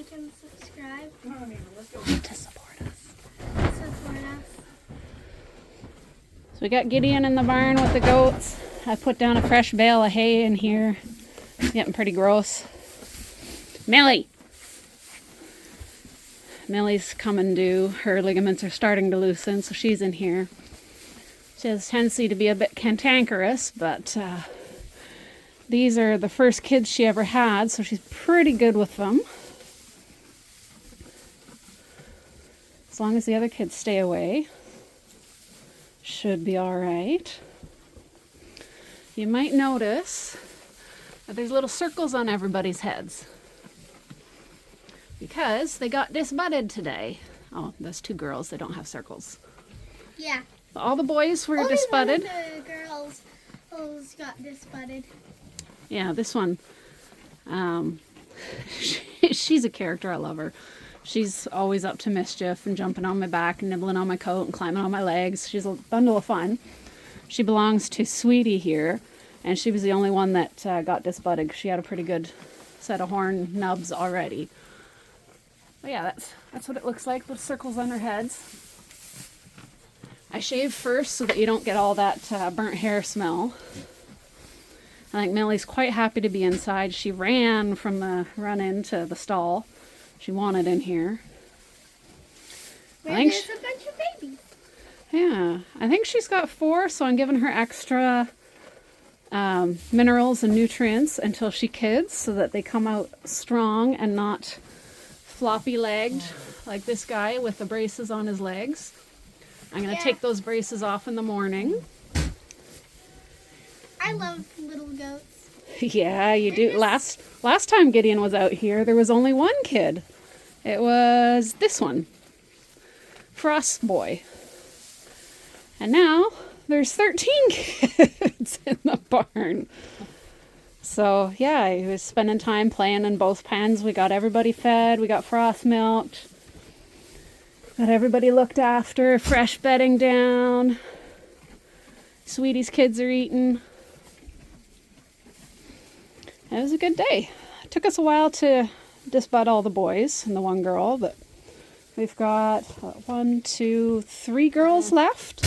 like and subscribe. To support us. Support us. So we got Gideon in the barn with the goats. I put down a fresh bale of hay in here. It's getting pretty gross. Millie! Millie's coming due. Her ligaments are starting to loosen, so she's in here. She has a tendency to be a bit cantankerous, but these are the first kids she ever had, so she's pretty good with them. As long as the other kids stay away, should be all right. You might notice that there's little circles on everybody's heads because they got disbudded today. Oh, those two girls, they don't have circles. Yeah. All the boys were Only disbudded. one of the girls got disbudded. Yeah, this one, she's a character. I love her. She's always up to mischief and jumping on my back and nibbling on my coat and climbing on my legs. She's a bundle of fun. She belongs to Sweetie here, and she was the only one that got disbudded. She had a pretty good set of horn nubs already. But yeah, that's what it looks like with circles on their heads. I shave first so that you don't get all that burnt hair smell. I think Millie's quite happy to be inside. She ran from the run into the stall. She wanted in here. There's a bunch of babies. Yeah, I think she's got 4, so I'm giving her extra minerals and nutrients until she kids so that they come out strong and not floppy-legged like this guy with the braces on his legs. I'm going to take those braces off in the morning. I love little goats. Yeah, you do. Last time Gideon was out here, there was only one kid. It was this one, Frost Boy. And now there's 13 kids in the barn. So yeah, I was spending time playing in both pens. We got everybody fed. We got frost milked. Got everybody looked after. Fresh bedding down. Sweetie's kids are eating. It was a good day. It took us a while to disbud all the boys and the one girl, but we've got 1, 2, 3 girls left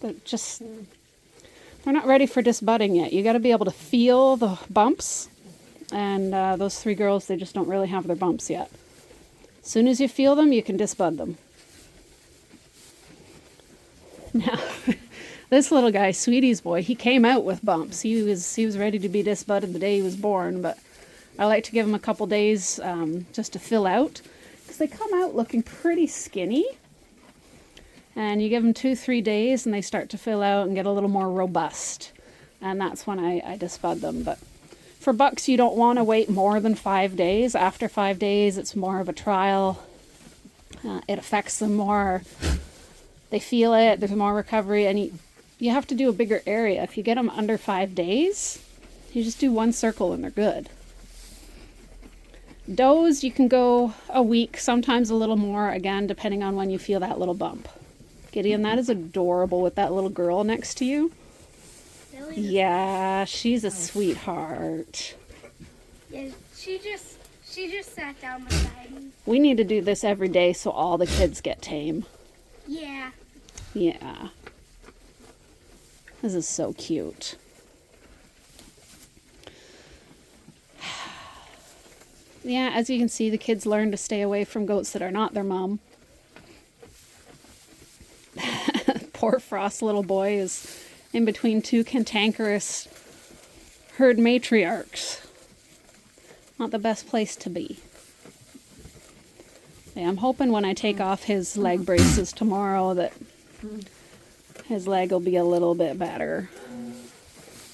that just, they're not ready for disbudding yet. You got to be able to feel the bumps, and those 3 girls, they just don't really have their bumps yet. As soon as you feel them, you can disbud them. Now, this little guy, Sweetie's boy, he came out with bumps. He was ready to be disbudded the day he was born, but I like to give him a couple days just to fill out, because they come out looking pretty skinny. And you give them 2-3 days and they start to fill out and get a little more robust. And that's when I disbud them. But for bucks, you don't want to wait more than 5 days. After 5 days, it's more of a trial. It affects them more. They feel it. There's more recovery. And you have to do a bigger area. If you get them under 5 days, you just do 1 circle and they're good. Does, you can go a week, sometimes a little more, again, depending on when you feel that little bump. Gideon, that is adorable with that little girl next to you. Really? Yeah, she's a sweetheart. Yeah, she just sat down beside me. We need to do this every day so all the kids get tame. Yeah. Yeah. This is so cute. Yeah, as you can see, the kids learn to stay away from goats that are not their mom. Poor Frost little boy is in between 2 cantankerous herd matriarchs. Not the best place to be. Yeah, I'm hoping when I take off his leg braces tomorrow that his leg will be a little bit better.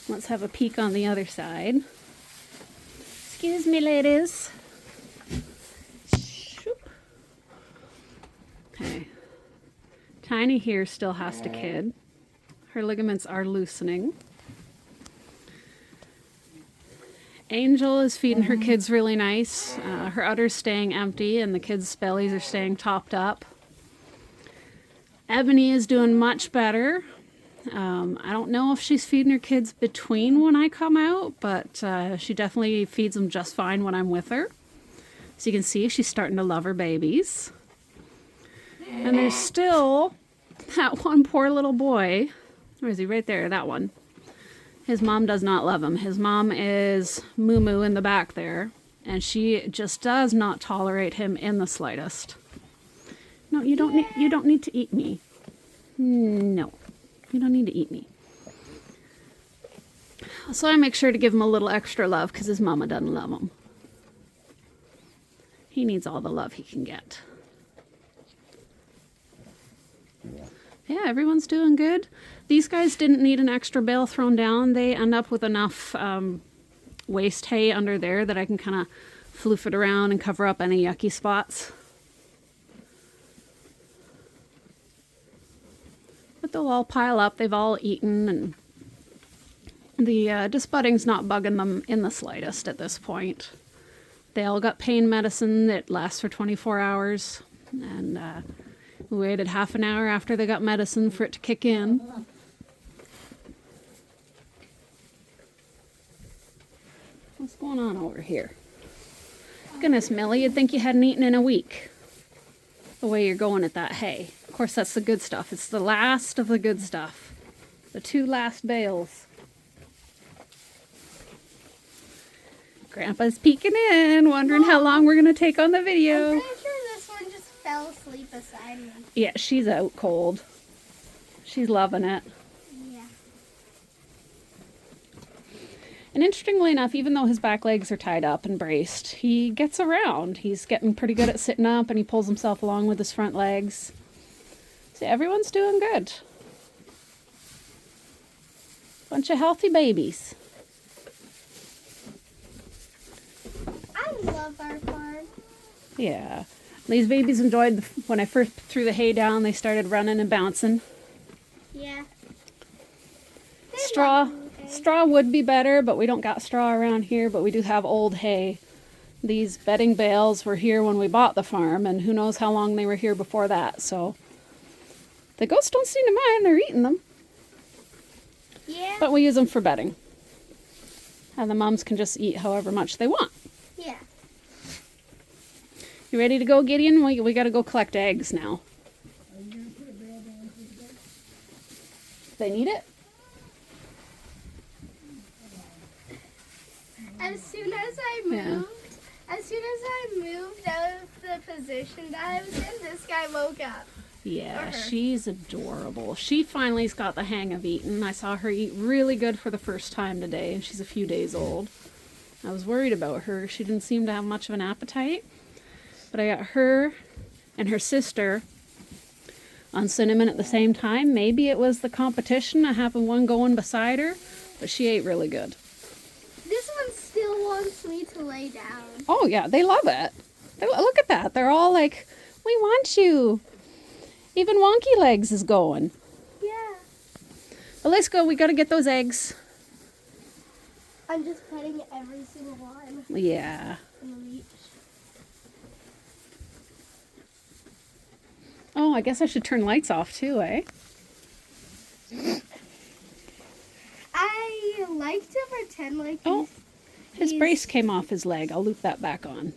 Let's have a peek on the other side. Excuse me, ladies. Okay. Tiny here still has to kid. Her ligaments are loosening. Angel is feeding her kids really nice. Her udder's staying empty and the kids' bellies are staying topped up. Ebony is doing much better. I don't know if she's feeding her kids between when I come out, but she definitely feeds them just fine when I'm with her. So you can see she's starting to love her babies. And there's still that one poor little boy. Where is he? Right there, that one. His mom does not love him. His mom is Moo Moo in the back there, and she just does not tolerate him in the slightest. No, you don't need to eat me. No, you don't need to eat me. So I make sure to give him a little extra love because his mama doesn't love him. He needs all the love he can get. Yeah, everyone's doing good. These guys didn't need an extra bale thrown down. They end up with enough waste hay under there that I can kind of floof it around and cover up any yucky spots. But they'll all pile up. They've all eaten, and the Disbudding's not bugging them in the slightest at this point. They all got pain medicine that lasts for 24 hours, and we waited half an hour after they got medicine for it to kick in. What's going on over here? Goodness, Millie, you'd think you hadn't eaten in a week. The way you're going at that hay. Of course, that's the good stuff. It's the last of the good stuff. The 2 last bales. Grandpa's peeking in, wondering how long we're going to take on the video. I'm pretty sure this one just fell asleep beside me. Yeah, she's out cold. She's loving it. Yeah. And interestingly enough, even though his back legs are tied up and braced, he gets around. He's getting pretty good at sitting up, and he pulls himself along with his front legs. So everyone's doing good. Bunch of healthy babies. I love our farm. Yeah. These babies enjoyed, when I first threw the hay down, they started running and bouncing. Yeah. Straw would be better, but we don't got straw around here, but we do have old hay. These bedding bales were here when we bought the farm, and who knows how long they were here before that, so the goats don't seem to mind. They're eating them. Yeah. But we use them for bedding. And the moms can just eat however much they want. Yeah. You ready to go, Gideon? We got to go collect eggs now. They need it? As soon as I moved out of the position that I was in, this guy woke up. Yeah, she's adorable. She finally's got the hang of eating. I saw her eat really good for the first time today, and she's a few days old. I was worried about her. She didn't seem to have much of an appetite. But I got her and her sister on cinnamon at the same time. Maybe it was the competition of having one going beside her, but she ate really good. This one still wants me to lay down. Oh, yeah, they love it. Look at that. They're all like, we want you. Even Wonky Legs is going. Yeah. But let's go. We got to get those eggs. I'm just petting every single one. Yeah. In the leech. Oh, I guess I should turn lights off too, eh? I like to pretend like His brace came off his leg. I'll loop that back on.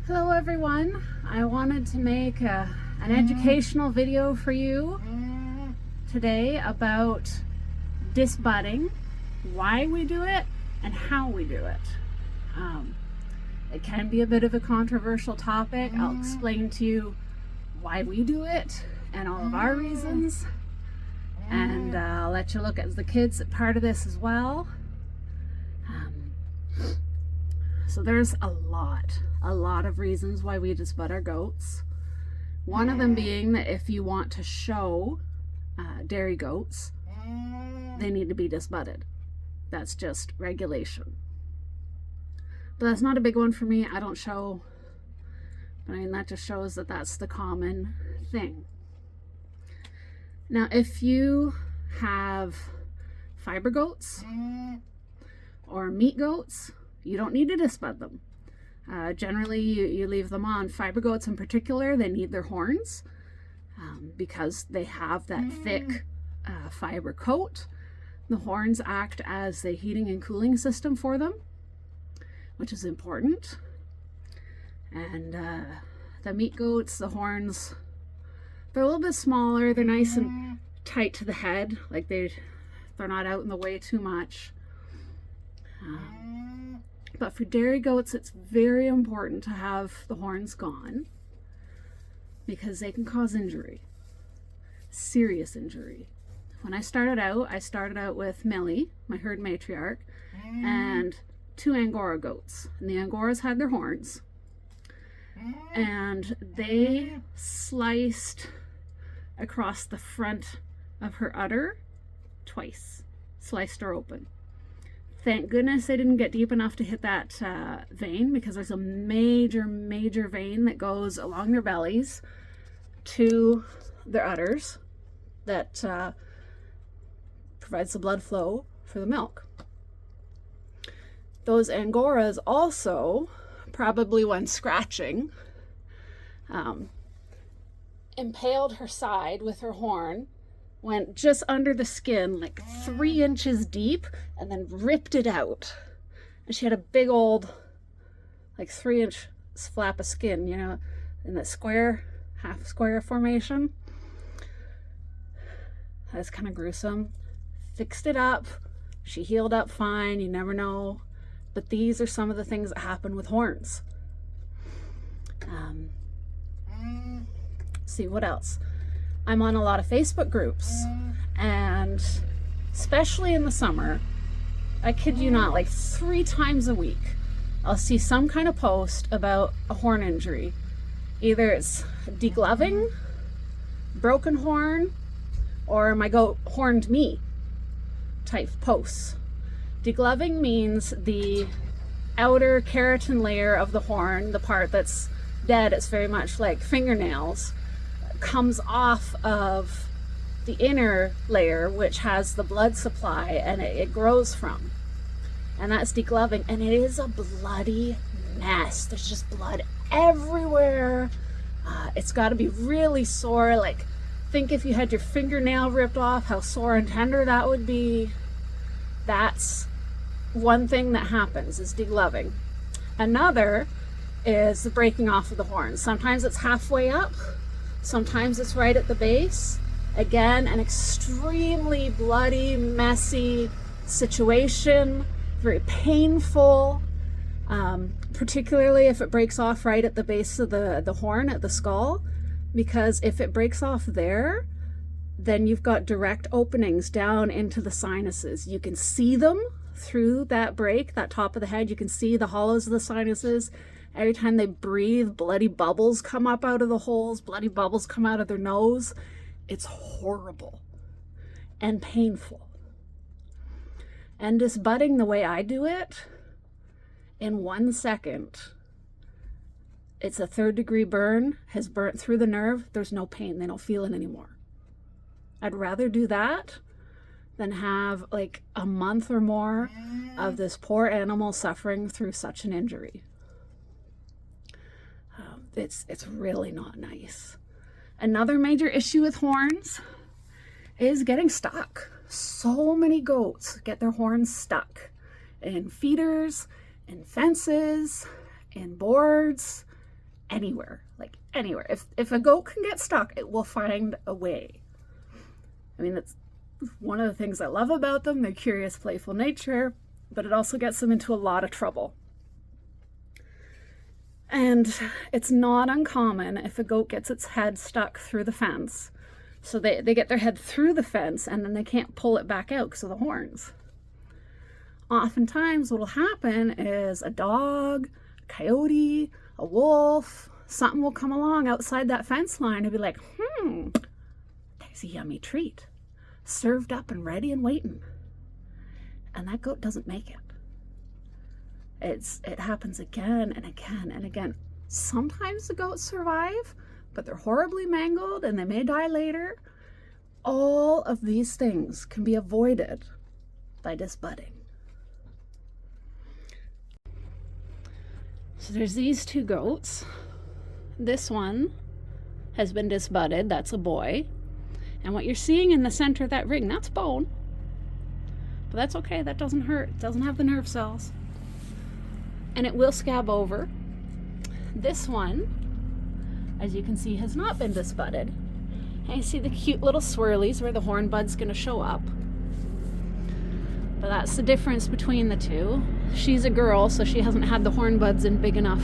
Hello, everyone. I wanted to make an educational video for you today about disbudding, why we do it, and how we do it. It can be a bit of a controversial topic. I'll explain to you why we do it and all of our reasons. And I'll let you look at the kids part of this as well. So there's a lot of reasons why we disbud our goats. One of them being that if you want to show dairy goats, they need to be disbudded. That's just regulation. But that's not a big one for me. I don't show, but I mean, that just shows that that's the common thing. Now, if you have fiber goats or meat goats, you don't need to disbud them. Generally, you leave them on. Fiber goats in particular, they need their horns because they have that thick fiber coat. The horns act as the heating and cooling system for them, which is important. And the meat goats, the horns, they're a little bit smaller. They're nice and tight to the head, like they're not out in the way too much. But for dairy goats, it's very important to have the horns gone because they can cause injury, serious injury. When I started out with Millie, my herd matriarch, and 2 Angora goats. And the Angoras had their horns. And they sliced across the front of her udder twice. Sliced her open. Thank goodness they didn't get deep enough to hit that vein, because there's a major, major vein that goes along their bellies to their udders that provides the blood flow for the milk. Those Angoras also, probably when scratching, impaled her side with her horn, went just under the skin, like 3 inches deep, and then ripped it out. And she had a big old, like 3-inch flap of skin, you know, in that square, half square formation. That's kind of gruesome. Fixed it up. She healed up fine. You never know. But these are some of the things that happen with horns. See what else? I'm on a lot of Facebook groups, and especially in the summer, I kid you not, like 3 times a week, I'll see some kind of post about a horn injury. Either it's degloving, broken horn, or my goat horned me type posts. Degloving means the outer keratin layer of the horn, the part that's dead, it's very much like fingernails, comes off of the inner layer, which has the blood supply, and it grows from. And that's degloving, and it is a bloody mess. There's just blood everywhere. It's got to be really sore. Like, think if you had your fingernail ripped off, how sore and tender that would be. That's one thing that happens, is degloving. Another is the breaking off of the horn. Sometimes it's halfway up, sometimes it's right at the base. Again, an extremely bloody, messy situation, very painful, particularly if it breaks off right at the base of the horn, at the skull, because if it breaks off there, then you've got direct openings down into the sinuses. You can see them through that break, that top of the head. You can see the hollows of the sinuses. Every time they breathe, bloody bubbles come up out of the holes, bloody bubbles come out of their nose. It's horrible and painful. And disbudding the way I do it, in 1 second, it's a 3rd-degree burn, has burnt through the nerve, there's no pain, they don't feel it anymore. I'd rather do that than have like a month or more of this poor animal suffering through such an injury. It's really not nice. Another major issue with horns is getting stuck. So many goats get their horns stuck in feeders, in fences, in boards, anywhere, like anywhere. If a goat can get stuck, it will find a way. I mean, that's one of the things I love about them, their curious, playful nature, but it also gets them into a lot of trouble. And it's not uncommon if a goat gets its head stuck through the fence. So they get their head through the fence and then they can't pull it back out because of the horns. Oftentimes what will happen is a dog, a coyote, a wolf, something will come along outside that fence line and be like, there's a yummy treat, served up and ready and waiting. And that goat doesn't make it. It happens again and again and again. Sometimes the goats survive, but they're horribly mangled and they may die later. All of these things can be avoided by disbudding. So there's these 2 goats. This one has been disbudded, that's a boy. And what you're seeing in the center of that ring, that's bone. But that's okay, that doesn't hurt. It doesn't have the nerve cells. And it will scab over. This one, as you can see, has not been disbudded. And you see the cute little swirlies where the horn bud's going to show up. But that's the difference between the two. She's a girl, so she hasn't had the horn buds in big enough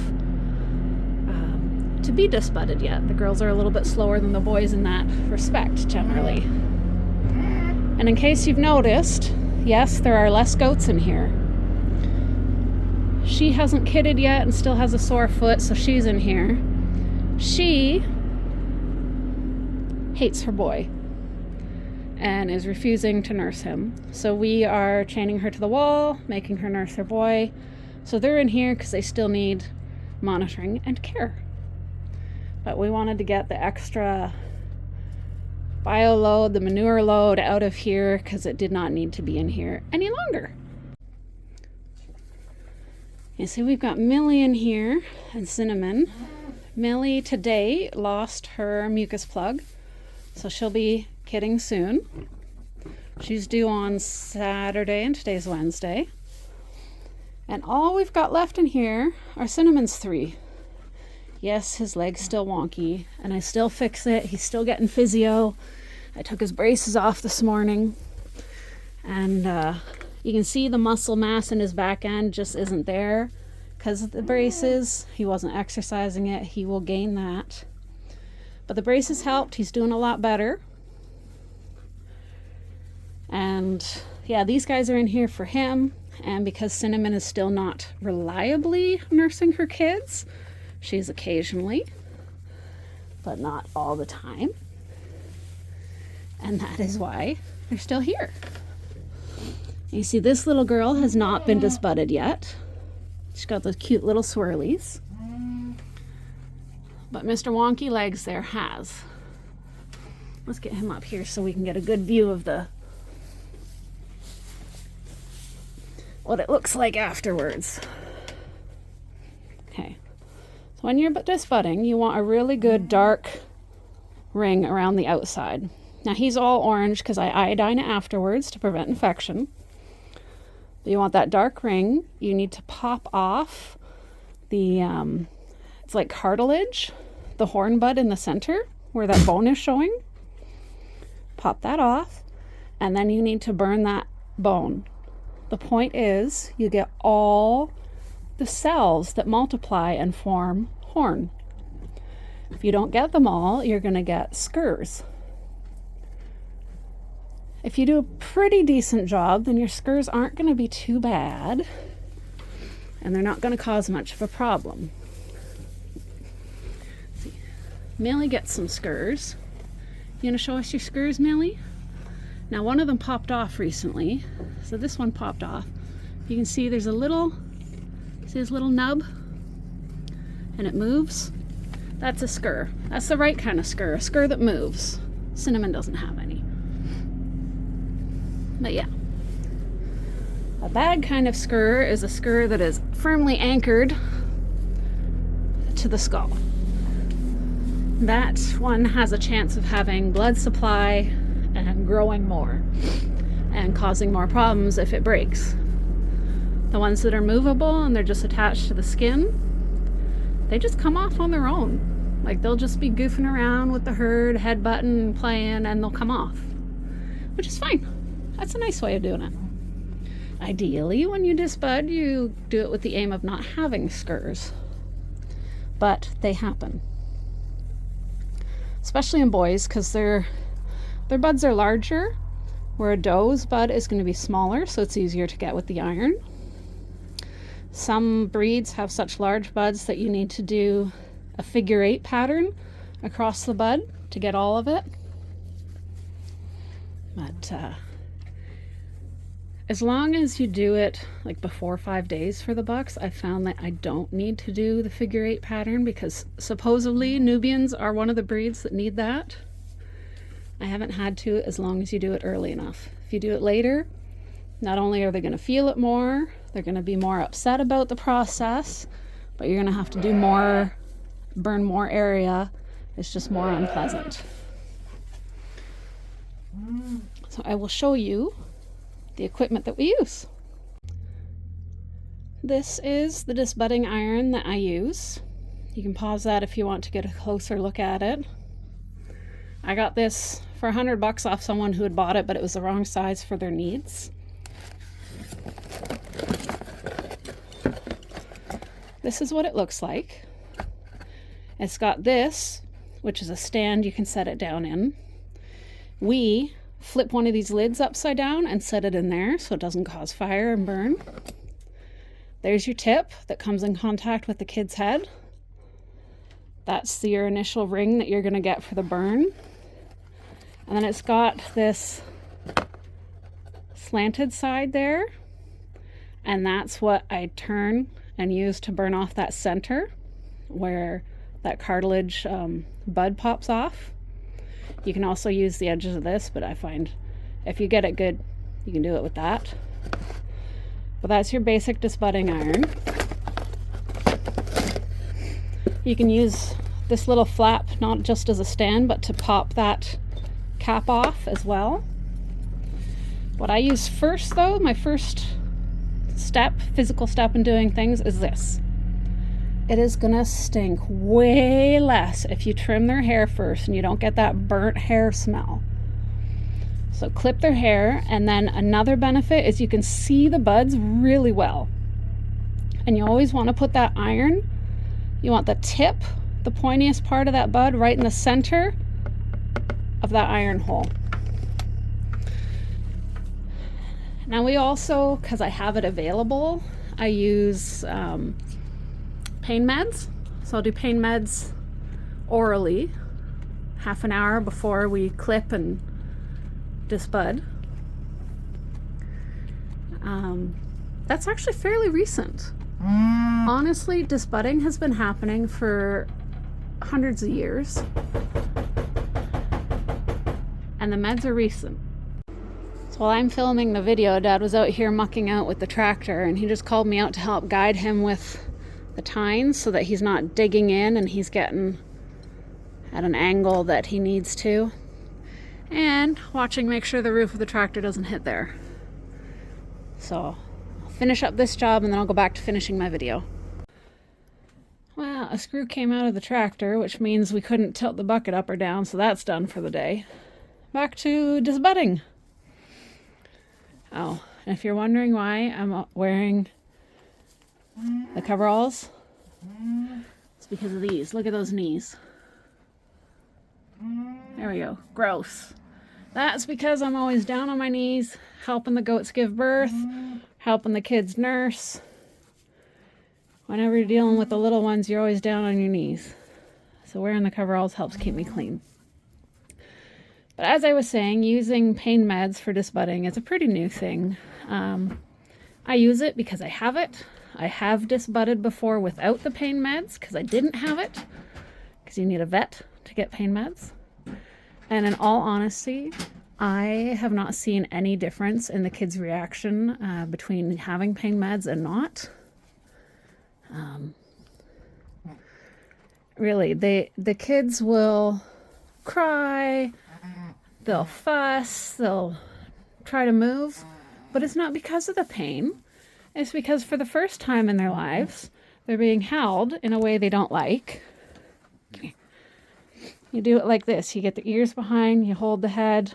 to be disbudded yet. The girls are a little bit slower than the boys in that respect, generally. And in case you've noticed, yes, there are less goats in here. She hasn't kidded yet and still has a sore foot, so she's in here. She hates her boy and is refusing to nurse him. So we are chaining her to the wall, making her nurse her boy. So they're in here because they still need monitoring and care. But we wanted to get the extra bio load, the manure load out of here because it did not need to be in here any longer. You see, we've got Millie in here and Cinnamon. Millie today lost her mucus plug, so she'll be kidding soon. She's due on Saturday and today's Wednesday. And all we've got left in here are Cinnamon's 3. Yes, his leg's still wonky, and I still fix it. He's still getting physio. I took his braces off this morning, and you can see the muscle mass in his back end just isn't there because of the braces. He wasn't exercising it. He will gain that. But the braces helped. He's doing a lot better. And yeah, these guys are in here for him. And because Cinnamon is still not reliably nursing her kids, she's occasionally, but not all the time. And that is why they're still here. You see, this little girl has not been disbudded yet. She's got those cute little swirlies. But Mr. Wonky Legs there has. Let's get him up here so we can get a good view of what it looks like afterwards. Okay. So when you're disbudding, you want a really good dark ring around the outside. Now he's all orange because I iodine it afterwards to prevent infection. But you want that dark ring. You need to pop off the, it's like cartilage, the horn bud in the center where that bone is showing. Pop that off, and then you need to burn that bone. The point is you get all the cells that multiply and form horn. If you don't get them all, you're going to get scurs. If you do a pretty decent job, then your scurs aren't going to be too bad, and they're not going to cause much of a problem. See, Millie gets some scurs. You going to show us your scurs, Millie? Now one of them popped off recently, so this one popped off. You can see there's a little, see this little nub? And it moves. That's a scur. That's the right kind of scur, a scur that moves. Cinnamon doesn't have any. But yeah, a bad kind of scur is a scur that is firmly anchored to the skull. That one has a chance of having blood supply and growing more and causing more problems if it breaks. The ones that are movable and they're just attached to the skin, they just come off on their own. Like they'll just be goofing around with the herd, headbutting, playing, and they'll come off, which is fine. That's a nice way of doing it. Ideally, when you disbud, you do it with the aim of not having scurs, but they happen. Especially in boys, because their buds are larger, where a doe's bud is going to be smaller, so it's easier to get with the iron. Some breeds have such large buds that you need to do a figure 8 pattern across the bud to get all of it. But as long as you do it like before 5 days for the bucks, I found that I don't need to do the figure 8 pattern because supposedly Nubians are one of the breeds that need that. I haven't had to as long as you do it early enough. If you do it later, not only are they going to feel it more, they're going to be more upset about the process, but you're going to have to do more, burn more area. It's just more unpleasant. So I will show you the equipment that we use. This is the disbudding iron that I use. You can pause that if you want to get a closer look at it. I got this for $100 off someone who had bought it, but it was the wrong size for their needs. This is what it looks like. It's got this, which is a stand you can set it down in. We flip one of these lids upside down and set it in there so it doesn't cause fire and burn. There's your tip that comes in contact with the kid's head. That's your initial ring that you're going to get for the burn. And then it's got this slanted side there, and that's what I turn and use to burn off that center where that cartilage bud pops off. You can also use the edges of this, but I find if you get it good, you can do it with that. But that's your basic disbudding iron. You can use this little flap not just as a stand, but to pop that cap off as well. What I use first though, my first step, physical step in doing things, is this. It is gonna stink way less if you trim their hair first and you don't get that burnt hair smell. So clip their hair, and then another benefit is you can see the buds really well. And you always want to put that iron, you want the tip, the pointiest part of that bud right in the center of that iron hole. Now we also, because I have it available, I use pain meds. So I'll do pain meds orally, half an hour before we clip and disbud. That's actually fairly recent. Honestly, disbudding has been happening for hundreds of years, and the meds are recent. So while I'm filming the video, Dad was out here mucking out with the tractor, and he just called me out to help guide him with the tines so that he's not digging in and he's getting at an angle that he needs to, and watching make sure the roof of the tractor doesn't hit there. So I'll finish up this job and then I'll go back to finishing my video. Well, a screw came out of the tractor, which means we couldn't tilt the bucket up or down, so that's done for the day. Back to disbudding. Oh, and if you're wondering why I'm wearing the coveralls, it's because of these. Look at those knees. There we go. Gross. That's because I'm always down on my knees, helping the goats give birth, helping the kids nurse. Whenever you're dealing with the little ones, you're always down on your knees. So wearing the coveralls helps keep me clean. But as I was saying, using pain meds for disbudding is a pretty new thing. I use it because I have it. I have disbudded before without the pain meds because I didn't have it, because you need a vet to get pain meds. And in all honesty, I have not seen any difference in the kids' reaction between having pain meds and not. Really, the kids will cry, they'll fuss, they'll try to move, but it's not because of the pain. It's because for the first time in their lives, they're being held in a way they don't like. You do it like this. You get the ears behind, you hold the head,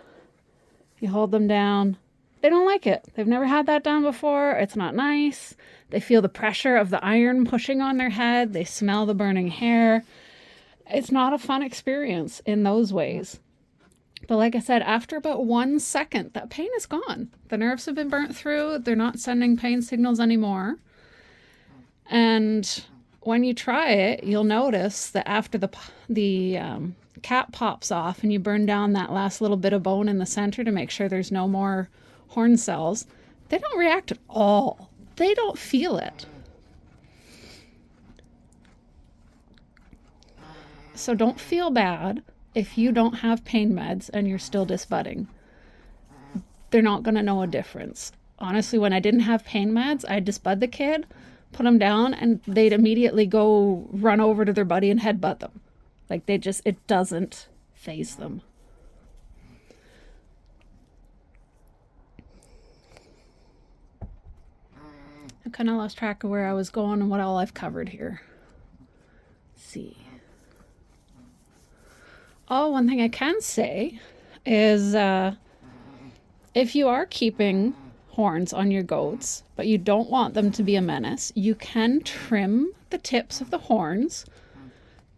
you hold them down. They don't like it. They've never had that done before. It's not nice. They feel the pressure of the iron pushing on their head. They smell the burning hair. It's not a fun experience in those ways. But like I said, after about 1 second, that pain is gone. The nerves have been burnt through. They're not sending pain signals anymore. And when you try it, you'll notice that after the cap pops off and you burn down that last little bit of bone in the center to make sure there's no more horn cells, they don't react at all. They don't feel it. So don't feel bad if you don't have pain meds and you're still disbudding. They're not going to know a difference. Honestly, when I didn't have pain meds, I'd disbud the kid, put them down, and they'd immediately go run over to their buddy and headbutt them. Like it doesn't faze them. I kind of lost track of where I was going and what all I've covered here. see. Oh, one thing I can say is if you are keeping horns on your goats, but you don't want them to be a menace, you can trim the tips of the horns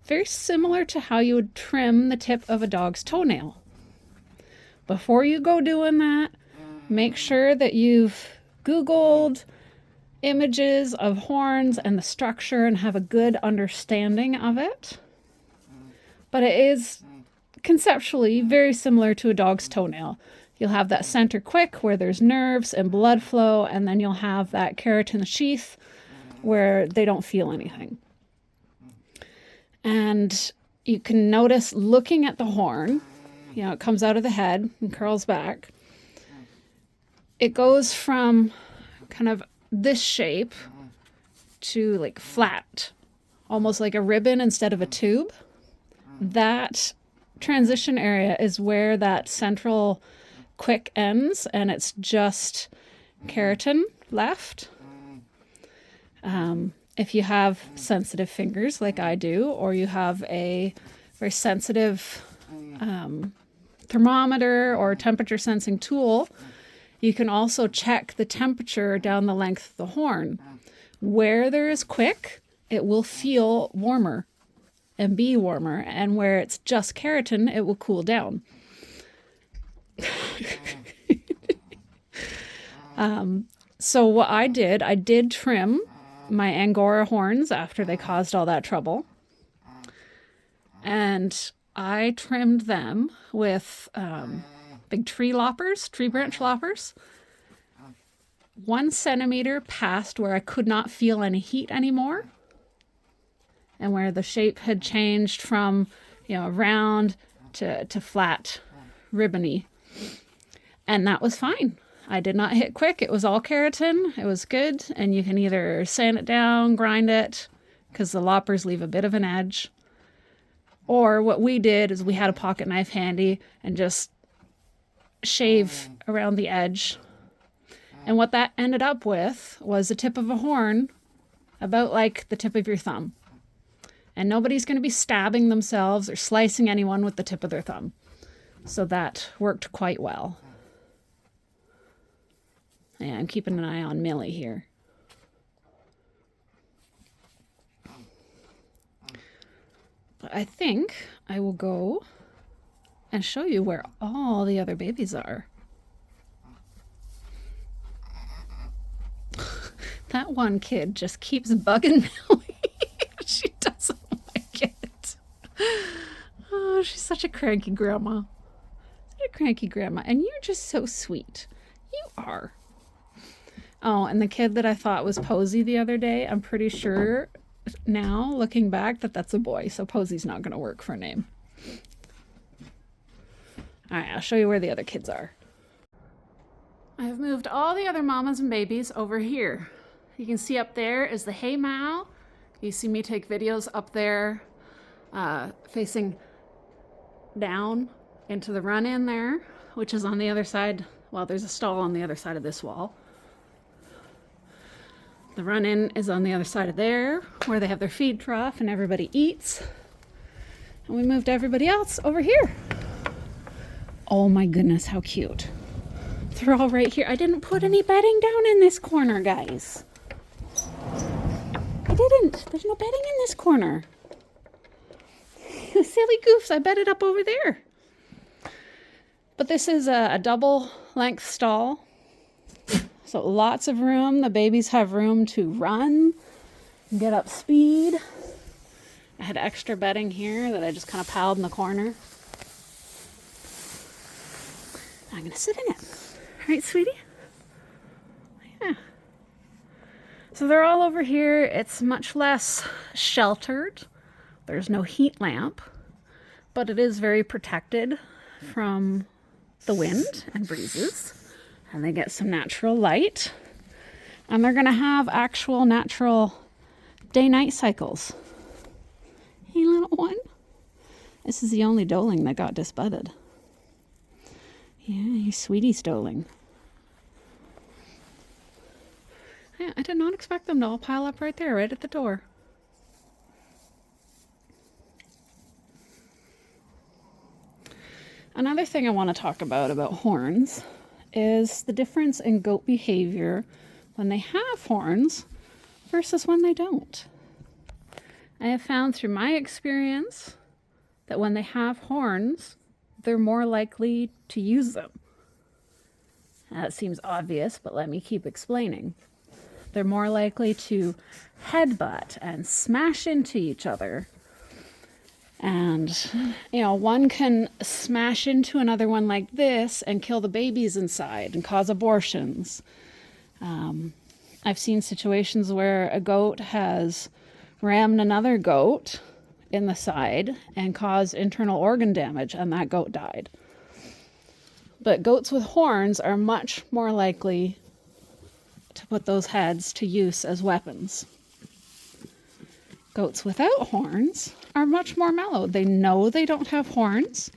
very similar to how you would trim the tip of a dog's toenail. Before you go doing that, make sure that you've Googled images of horns and the structure and have a good understanding of it. But it is conceptually very similar to a dog's toenail. You'll have that center quick where there's nerves and blood flow, and then you'll have that keratin sheath where they don't feel anything. And you can notice looking at the horn, you know, it comes out of the head and curls back. It goes from kind of this shape to like flat, almost like a ribbon instead of a tube. That transition area is where that central quick ends, and it's just keratin left. If you have sensitive fingers like I do, or you have a very sensitive thermometer or temperature sensing tool, you can also check the temperature down the length of the horn. Where there is quick, it will feel warmer and be warmer, and where it's just keratin, it will cool down. So what I did trim my Angora horns after they caused all that trouble. And I trimmed them with big tree branch loppers. 1 centimeter past where I could not feel any heat anymore. And where the shape had changed from, you know, round to flat, ribbony. And that was fine. I did not hit quick. It was all keratin. It was good. And you can either sand it down, grind it, because the loppers leave a bit of an edge. Or what we did is we had a pocket knife handy and just shave around the edge. And what that ended up with was the tip of a horn about like the tip of your thumb. And nobody's going to be stabbing themselves or slicing anyone with the tip of their thumb. So that worked quite well. Yeah, I'm keeping an eye on Millie here. But I think I will go and show you where all the other babies are. That one kid just keeps bugging Millie. She doesn't like it. Oh, she's such a cranky grandma. Such a cranky grandma. And you're just so sweet. You are. Oh, and the kid that I thought was Posy the other day, I'm pretty sure now, looking back, that that's a boy. So Posy's not going to work for a name. All right, I'll show you where the other kids are. I have moved all the other mamas and babies over here. You can see up there is the hay mow. You see me take videos up there facing down into the run-in there, which is on the other side. Well, there's a stall on the other side of this wall. The run-in is on the other side of there, where they have their feed trough and everybody eats. And we moved everybody else over here. Oh my goodness, how cute. They're all right here. I didn't put any bedding down in this corner, guys. I didn't. There's no bedding in this corner. Silly goofs, I bedded up over there. But this is a double length stall. So lots of room. The babies have room to run, get up speed. I had extra bedding here that I just kind of piled in the corner. I'm going to sit in it. Right, sweetie? Yeah. So they're all over here. It's much less sheltered. There's no heat lamp, but it is very protected from the wind and breezes. And they get some natural light. And they're going to have actual natural day-night cycles. Hey, little one. This is the only doeling that got disbudded. Yeah, he's sweetie's doeling. Yeah, I did not expect them to all pile up right there, right at the door. Another thing I want to talk about horns is the difference in goat behavior when they have horns versus when they don't. I have found through my experience that when they have horns, they're more likely to use them. That seems obvious, but let me keep explaining. They're more likely to headbutt and smash into each other. And, one can smash into another one like this and kill the babies inside and cause abortions. I've seen situations where a goat has rammed another goat in the side and caused internal organ damage, and that goat died. But goats with horns are much more likely to put those heads to use as weapons. Goats without horns are much more mellow. They know they don't have horns,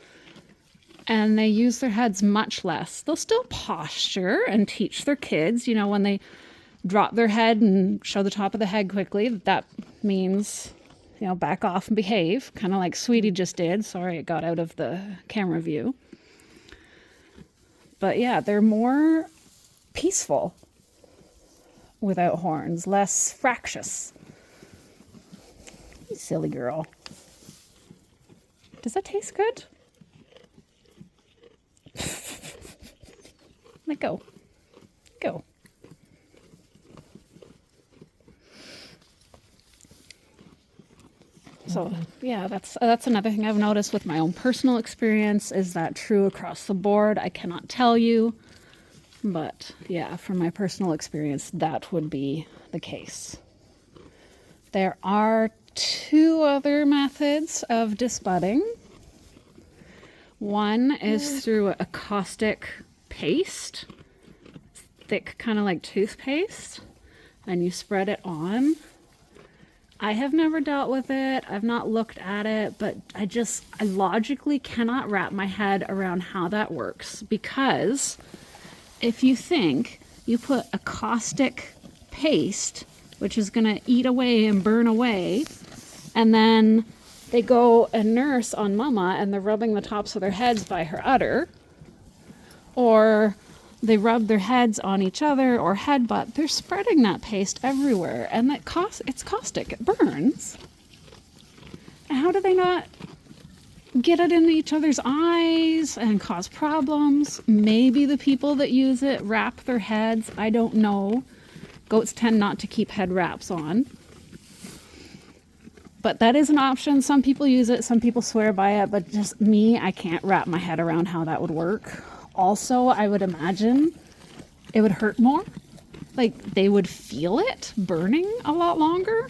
and they use their heads much less. They'll still posture and teach their kids, when they drop their head and show the top of the head quickly, that means, back off and behave, kind of like Sweetie just did. Sorry, it got out of the camera view. But yeah, they're more peaceful without horns, less fractious. You silly girl. Does that taste good? Let go. Go. So yeah, that's another thing I've noticed with my own personal experience. Is that true across the board? I cannot tell you. But yeah, from my personal experience, that would be the case. There are 2 other methods of disbudding. One is through a caustic paste, thick, kind of like toothpaste, and you spread it on. I have never dealt with it. I've not looked at it, but I logically cannot wrap my head around how that works, because if you think you put a caustic paste, which is going to eat away and burn away, and then they go and nurse on Mama and they're rubbing the tops of their heads by her udder, or they rub their heads on each other or headbutt, they're spreading that paste everywhere, and it's caustic, it burns. And how do they not get it in each other's eyes and cause problems? Maybe the people that use it wrap their heads, I don't know. Goats tend not to keep head wraps on. But that is an option. Some people use it, some people swear by it, but just me, I can't wrap my head around how that would work. Also, I would imagine it would hurt more. Like, they would feel it burning a lot longer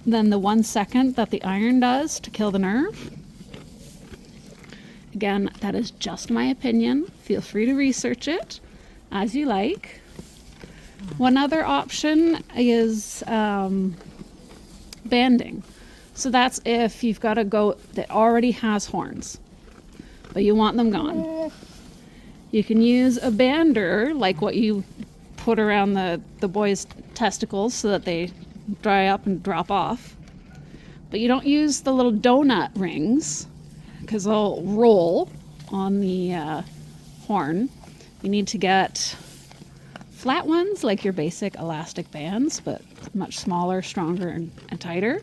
than the 1 second that the iron does to kill the nerve. Again, that is just my opinion. Feel free to research it as you like. One other option is banding. So that's if you've got a goat that already has horns, but you want them gone. You can use a bander, like what you put around the boys' testicles so that they dry up and drop off. But you don't use the little donut rings, because they'll roll on the horn. You need to get flat ones, like your basic elastic bands, but much smaller, stronger, and tighter.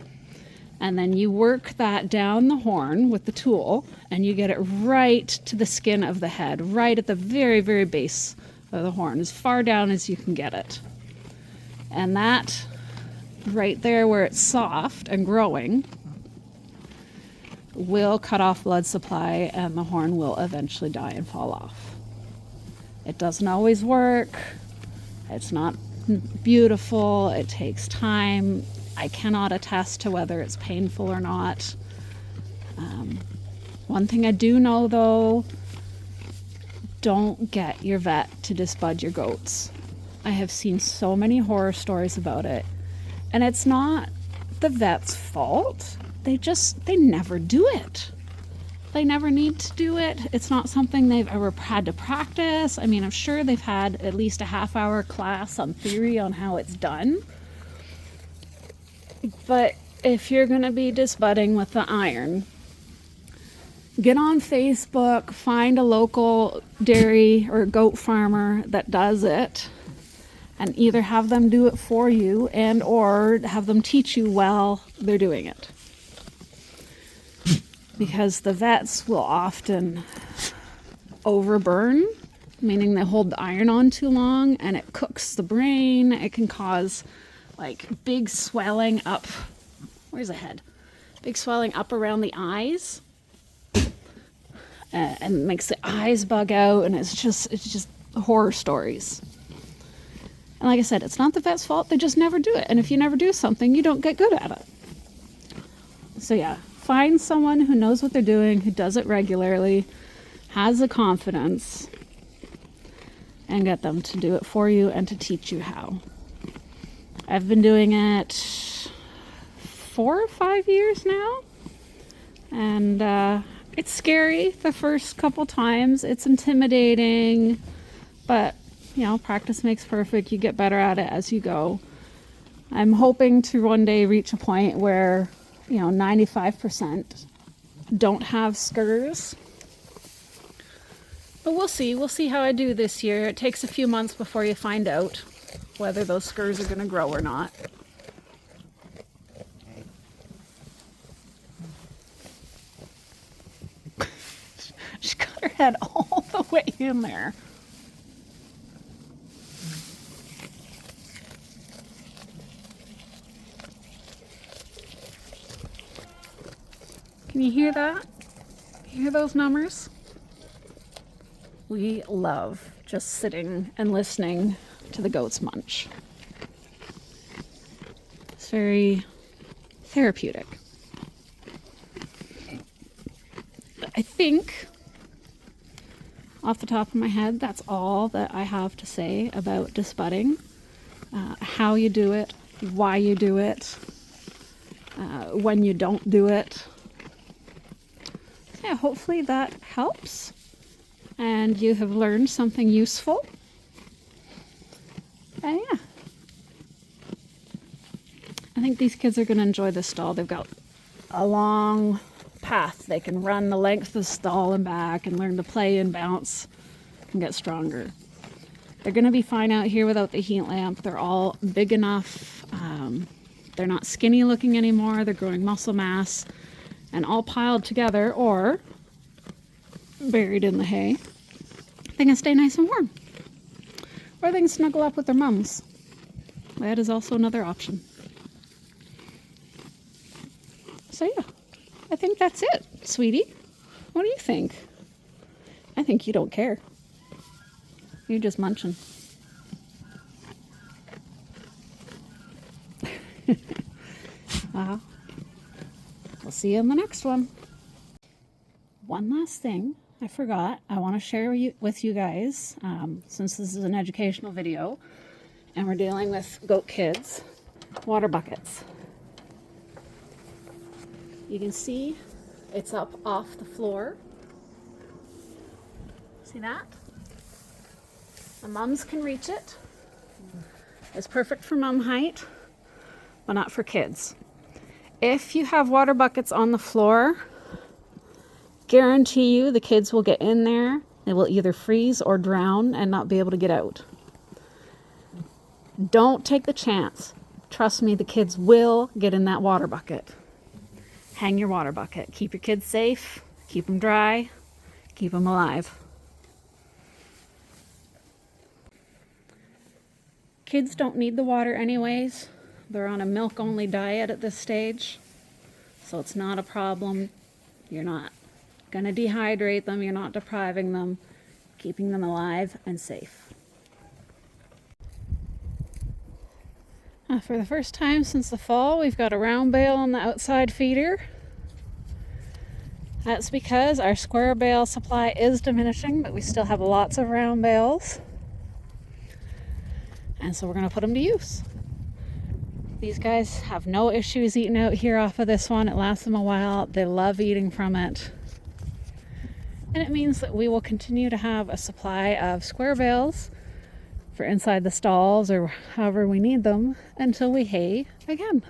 And then you work that down the horn with the tool, and you get it right to the skin of the head, right at the very, very base of the horn, as far down as you can get it. And that, right there where it's soft and growing, will cut off blood supply, and the horn will eventually die and fall off. It doesn't always work. It's not beautiful. It takes time. I cannot attest to whether it's painful or not. One thing I do know, though, don't get your vet to disbud your goats. I have seen so many horror stories about it, and it's not the vet's fault. They never do it. They never need to do it. It's not something they've ever had to practice. I mean, I'm sure they've had at least a half-hour class on theory on how it's done. But if you're going to be disbudding with the iron, get on Facebook, find a local dairy or goat farmer that does it, and either have them do it for you and or have them teach you while they're doing it. Because the vets will often overburn, meaning they hold the iron on too long and it cooks the brain. It can cause like big swelling up. Where's the head? Big swelling up around the eyes. And makes the eyes bug out, and it's just horror stories. And like I said, it's not the vet's fault. They just never do it. And if you never do something, you don't get good at it. So yeah, find someone who knows what they're doing, who does it regularly, has the confidence, and get them to do it for you and to teach you how. I've been doing it 4 or 5 years now. And it's scary the first couple times. It's intimidating, but you know, practice makes perfect. You get better at it as you go. I'm hoping to one day reach a point where, you know, 95% don't have scurs. But we'll see. We'll see how I do this year. It takes a few months before you find out whether those scurs are going to grow or not. She got her head all the way in there. Can you hear that? You hear those numbers? We love just sitting and listening to the goats munch. It's very therapeutic. I think, off the top of my head, that's all that I have to say about disbudding. How you do it, why you do it, when you don't do it. Yeah, hopefully that helps and you have learned something useful. And yeah, I think these kids are going to enjoy this stall. They've got a long path. They can run the length of the stall and back and learn to play and bounce and get stronger. They're going to be fine out here without the heat lamp. They're all big enough. They're not skinny looking anymore. They're growing muscle mass and all piled together or buried in the hay. They can stay nice and warm. Or they can snuggle up with their mums. That is also another option. So yeah, I think that's it, sweetie. What do you think? I think you don't care. You're just munching. We'll see you in the next one. One last thing I forgot. I want to share with you guys, since this is an educational video and we're dealing with goat kids, water buckets. You can see it's up off the floor. See that? The mums can reach it. It's perfect for mum height, but not for kids. If you have water buckets on the floor, guarantee you the kids will get in there. They will either freeze or drown and not be able to get out. Don't take the chance. Trust me, the kids will get in that water bucket. Hang your water bucket. Keep your kids safe. Keep them dry. Keep them alive. Kids don't need the water anyways. They're on a milk-only diet at this stage, so it's not a problem. You're not going to dehydrate them. You're not depriving them. Keeping them alive and safe. For the first time since the fall, we've got a round bale on the outside feeder. That's because our square bale supply is diminishing, but we still have lots of round bales. And so we're going to put them to use. These guys have no issues eating out here off of this one. It lasts them a while. They love eating from it. And it means that we will continue to have a supply of square bales for inside the stalls or however we need them until we hay again.